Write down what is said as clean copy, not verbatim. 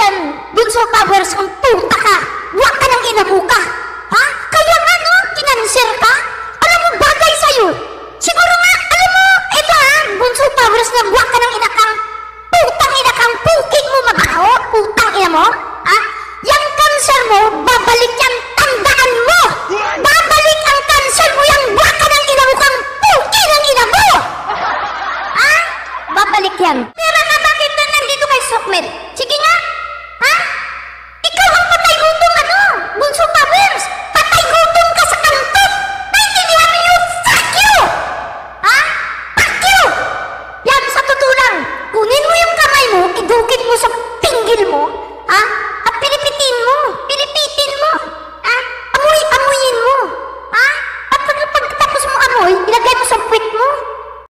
yan, bunso powers, kung puta ka, wak ka ng inamuka. Ha? Kaya nga, no, kinanser ka? Alam mo, bagay sa'yo. Siguro nga, alam mo, ito ha, bunso powers na wak ka ng inakang, putang inakang, puking mo mabaho, putang ina mo. Ha? Yang cancer mo, babalik yan, tandaan mo. Babalik ang cancer mo, yang wak ka ng inamukang, puking ng ina mo. Ha? Babalik yan. Pero nga, bakit na nandito kay Sokmed? Sige nga,